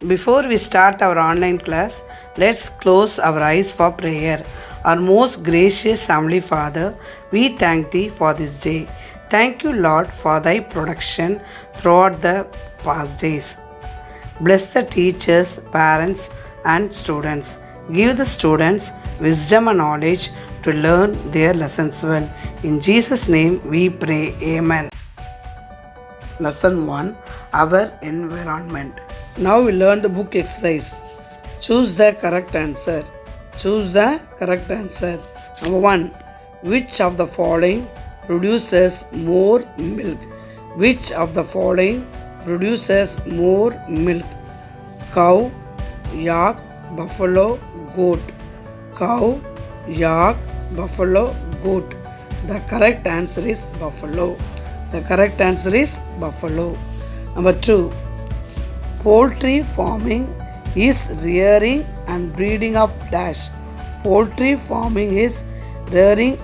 Before we start our online class, let's close our eyes for prayer. Our most gracious Heavenly Father, we thank Thee for this day. Thank you, Lord, for Thy protection throughout the past days. Bless the teachers, parents, and students. Give the students wisdom and knowledge to learn their lessons well. In Jesus' name we pray. Amen. Lesson 1, Our Environment. Now we learn the book exercise. Choose the correct answer. Choose the correct answer. Number 1. Which of the following produces more milk? Which of the following produces more milk? Cow, yak, buffalo, goat. Cow, yak, buffalo, goat. The correct answer is buffalo. The correct answer is buffalo. Number 2. Poultry farming is rearing and breeding of dash. Poultry farming is rearing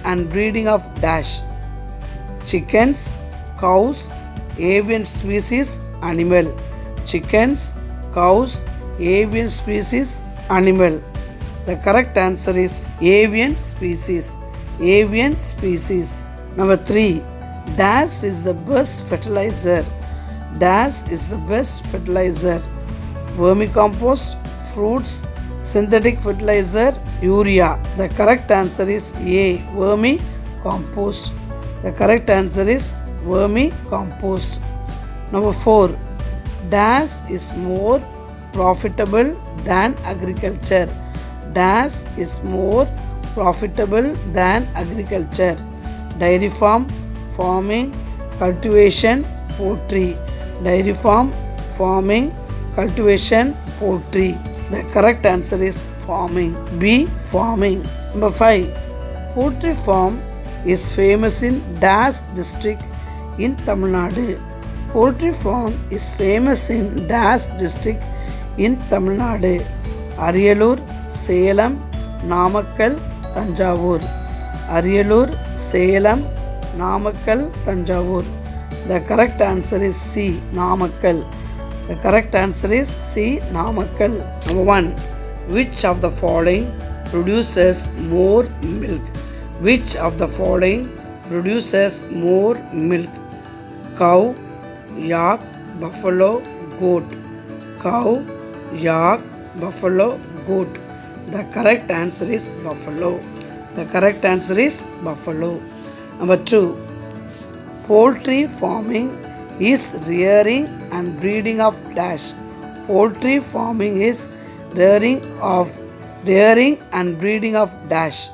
and breeding of dash. Chickens, cows, avian species, animal. Chickens, cows, avian species, animal. The correct answer is avian species. Avian species. Number 3. Dash is the best fertilizer. Dash is the best fertilizer. Vermicompost, fruits, synthetic fertilizer, urea. The correct answer is A. Vermicompost. The correct answer is vermicompost. Number 4. Dash is more profitable than agriculture. Dash is more profitable than agriculture. Dairy farm, farming, cultivation, poultry. Dairy farm, farming, cultivation, poultry. The correct answer is farming. B. Farming. Number 5. Poultry farm is famous in Dash district in Tamil Nadu. Poultry farm is famous in Dash district in Tamil Nadu. Ariyalur, Salem, Namakkal, Tanjavur. Ariyalur, Salem, Namakkal, Tanjavur. The correct answer is C. Namakkal. The correct answer is C. Namakkal. Number 1. Which of the following produces more milk? Which of the following produces more milk? Cow, yak, buffalo, goat. Cow, yak, buffalo, goat. The correct answer is buffalo. The correct answer is buffalo. Number 2. Poultry farming is rearing and breeding of dash. Poultry farming is rearing and breeding of dash.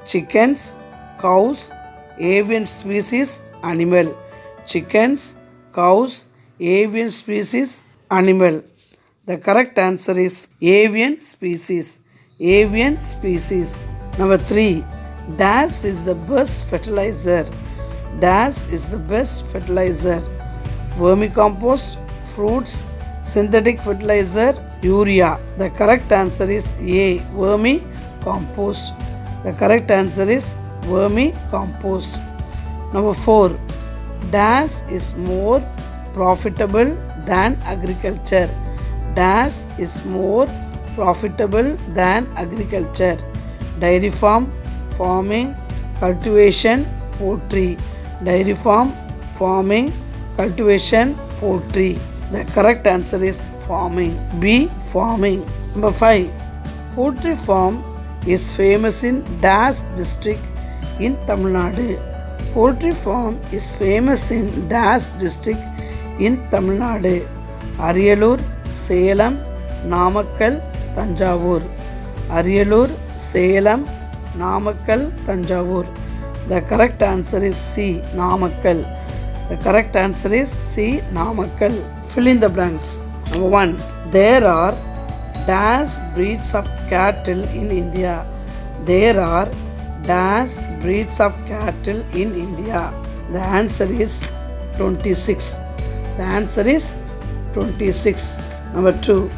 Chickens, cows, avian species, animal. Chickens, cows, avian species, animal. The correct answer is avian species. Avian species. Number 3. Dash is the best fertilizer. Dash is the best fertilizer. Vermicompost, fruits, synthetic fertilizer, urea. The correct answer is A. Vermicompost. The correct answer is vermicompost. Number 4. Dash is more profitable than agriculture. Dash is more profitable than agriculture. Dairy farm, farming, cultivation, poultry. Dairy farm, farming, cultivation, poultry. The correct answer is farming. B. Farming. Number 5. Poultry farm is famous in Dash district in Tamil Nadu. Poultry farm is famous in Dash district in Tamil Nadu. Ariyalur, Salem, Namakkal, Tanjavur. Ariyalur, Salem, Namakkal, Tanjavur. The correct answer is C. Namakkal. The correct answer is C. Namakkal. Fill in the blanks. Number 1. There are dash breeds of cattle in India. There are dash breeds of cattle in India. The answer is 26. The answer is 26. Number 2.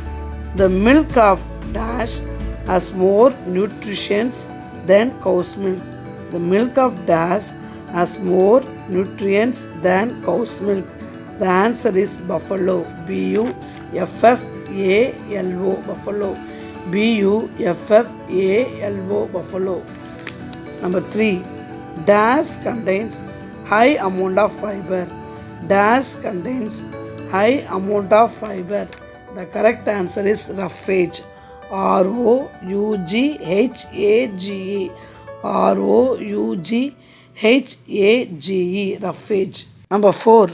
The milk of dash has more nutrients than cow's milk. The milk of dash has more nutrients than cow's milk. The answer is buffalo. Buffalo. Buffalo. Buffalo. Buffalo. Number 3. Dash contains high amount of fiber. Dash contains high amount of fiber. The correct answer is roughage. Roughage. Roughage. Roughage. Number 4.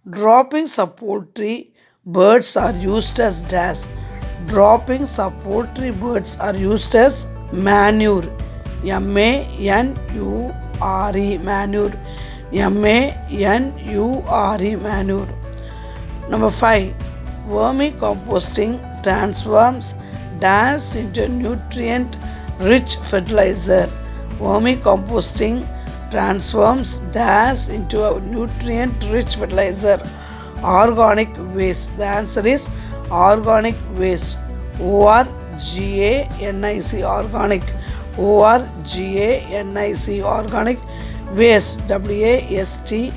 Droppings of poultry birds are used as dash. Droppings of poultry birds are used as manure. Manure. Manure. Manure. Number 5. Vermicomposting transforms dash into nutrient rich fertilizer. Vermicomposting transforms dash into a nutrient rich fertilizer. Organic waste. The answer is organic waste. ORGANIC. Organic. ORGANIC. Organic waste. WASTES.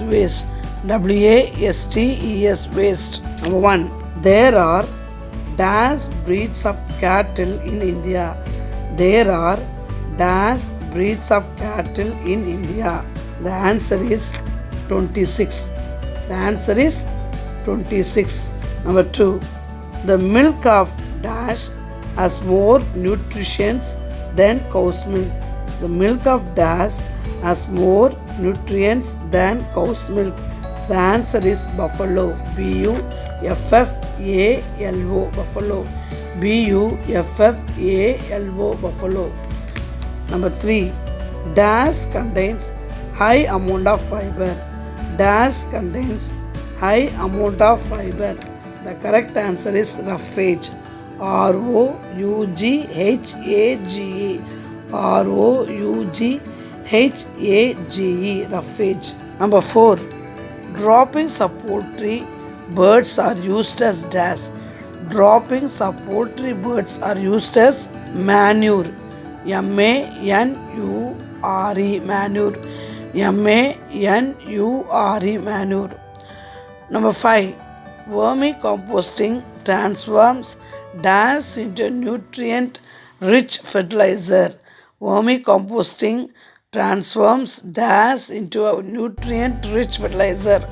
Waste. WASTES. Waste. Number 1. There are dash breeds of cattle in India. There are dash breeds of cattle in India. The answer is 26. The answer is 26. Number 2. The milk of dash has more nutrients than cow's milk. The milk of dash has more nutrients than cow's milk. The answer is buffalo. BUFFALO. Buffalo. BUFFALO. Buffalo. Number 3. Dash contains high amount of fiber. Dash contains high amount of fiber. The correct answer is roughage. ROUGHAGE. ROUGHAGE. Roughage. Number 4. Droppings of poultry birds are used as dash. Droppings of poultry birds are used as manure. MANURE. Manure. MANURE. Manure. Number 5. Vermicomposting transforms dash into nutrient rich fertilizer. Vermicomposting transforms dash into a nutrient rich fertilizer.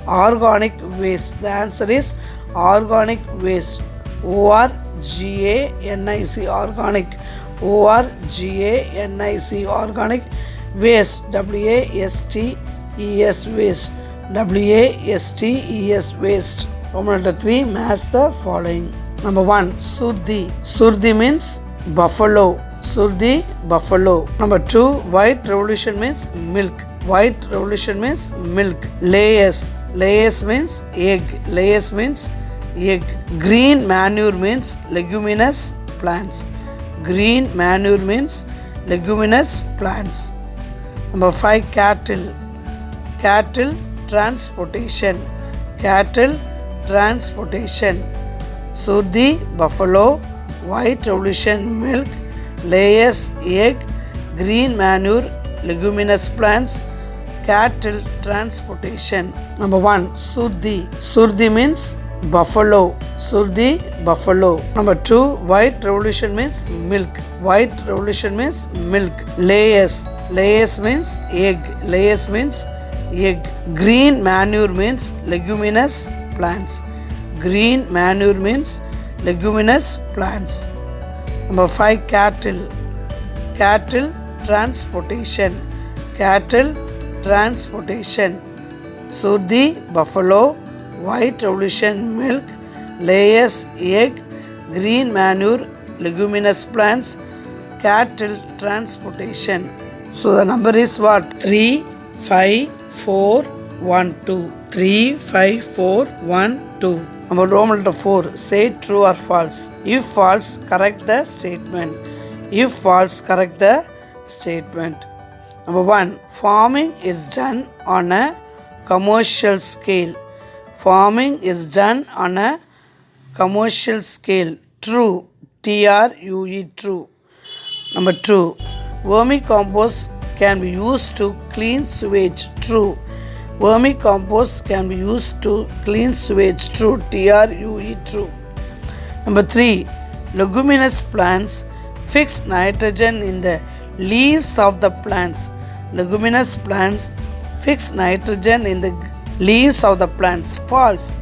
Organic waste. The answer is organic waste. ORGANIC. Organic. ORGANIC. Organic waste. WASTES. Waste. WASTES. Waste. Number 3. Match the following. Number 1. Surdi. Surdi means buffalo. Surdi, buffalo. Number 2. White revolution means milk. White revolution means milk. Layers. Layers means egg. Layers means egg. Green manure means leguminous plants. Green manure means leguminous plants. Number 5. Cattle. Cattle transportation. Cattle transportation. Surdi, buffalo. White revolution, milk. Layers, egg. Green manure, leguminous plants. Cattle transportation. Number 1. Surdi. Surdi means buffalo. Surdi, buffalo. Number 2. White revolution means milk. White revolution means milk. Layers. Layers means egg. Layers means egg. Green manure means leguminous plants. Green manure means leguminous plants. Number 5. Cattle. Cattle transportation. Cattle transportation. Surdi, buffalo. White revolution, milk. Layers, egg. Green manure, leguminous plants. Cattle transportation. So the number is what? 3, 5, 4, 1, 2. 3, 5, 4, 1, 2. Number Roman letter 4. Say true or false. If false, correct the statement. If false, correct the statement. Number 1. Farming is done on a commercial scale. Farming is done on a commercial scale. True. TRUE. True. Number 2. Vermicompost can be used to clean sewage. True. Vermicompost can be used to clean sewage. True. TRUE. True. Number 3. Leguminous plants fix nitrogen in the leaves of the plants. Leguminous plants fix nitrogen in the leaves of the plants. False.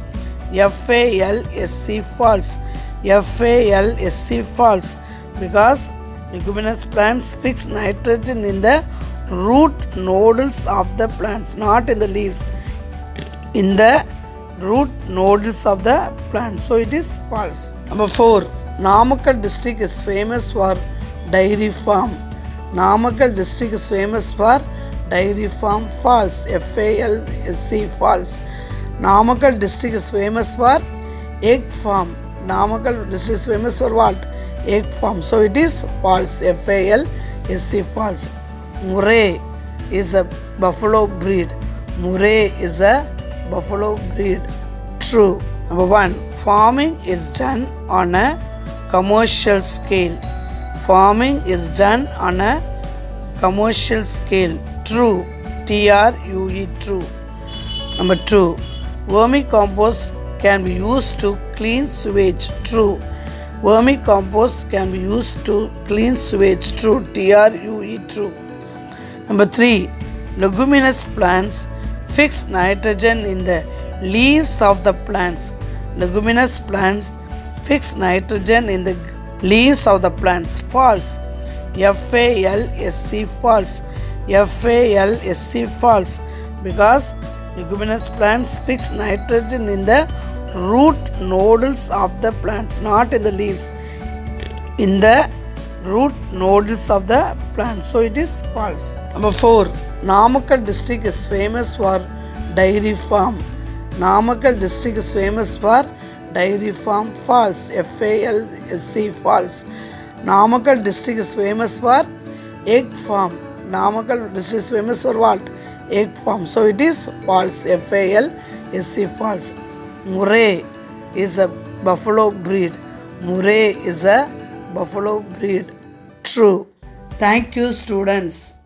FALSC. False. FALSC. False. Because leguminous plants fix nitrogen in the root nodules of the plants, not in the leaves. In the root nodules of the plant. So it is false. Number 4. Namakkal district is famous for dairy farm. Namakkal district is famous for dairy farm. False. FALSC. False. Namakkal district is famous for egg farm. Namakkal district is famous for what? Egg farm. So it is false. FALSC. False. Murray is a buffalo breed. Murray is a buffalo breed. True. Number 1. Farming is done on a commercial scale. Farming is done on a commercial scale. True. TRUE. True. Number 2. Vermicompost can be used to clean sewage. True. Vermicompost can be used to clean sewage. True. TRUE. True. Number 3. Leguminous plants fix nitrogen in the leaves of the plants. Leguminous plants fix nitrogen in the leaves of the plants. False. FALSC. False. FALSC. False. Because leguminous plants fix nitrogen in the root nodules of the plants, not in the leaves. In the root nodules of the plant. So it is false. Number 4. Namakkal district is famous for dairy farm. Namakkal district is famous for dairy farm. False. FALSC. False. Namakkal district is famous for egg farm. Namakkal district is famous for what? Egg farm. So it is false. FALSC. False. Murray is a buffalo breed. Murray is a buffalo breed. True. Thank you, students.